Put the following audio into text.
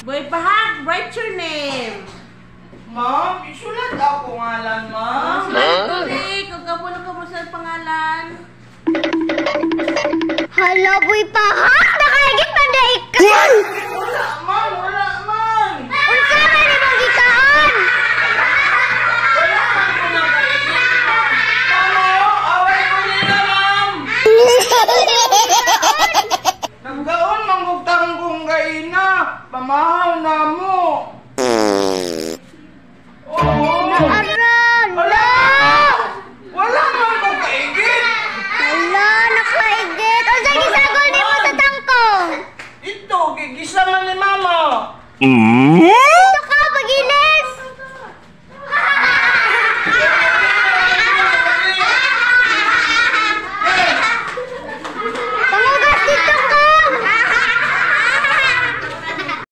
Boy Pahag, write your name. Ma'am, isulat ako ngalan, ma'am. Sulat ko, Rick. Kung kapuno ka mo sa pangalan. Hala, Boy Pahag! Nakaigit pa na ikaw! Wala, ma'am. Wala, ma'am. Unsa ka ni mong gikaan? Wala, ma'am. Kung nakaigit, ma'am. Mamo, away ko nila, ma'am. Nagkaon, manggugtang kong kaina. Pamahal na mo. Aran! Wala! Wala man ko kaigit! Hala, nakaigit! Unsa gisagol ni mo sa tangkong? Ito, gigisa man ni mama!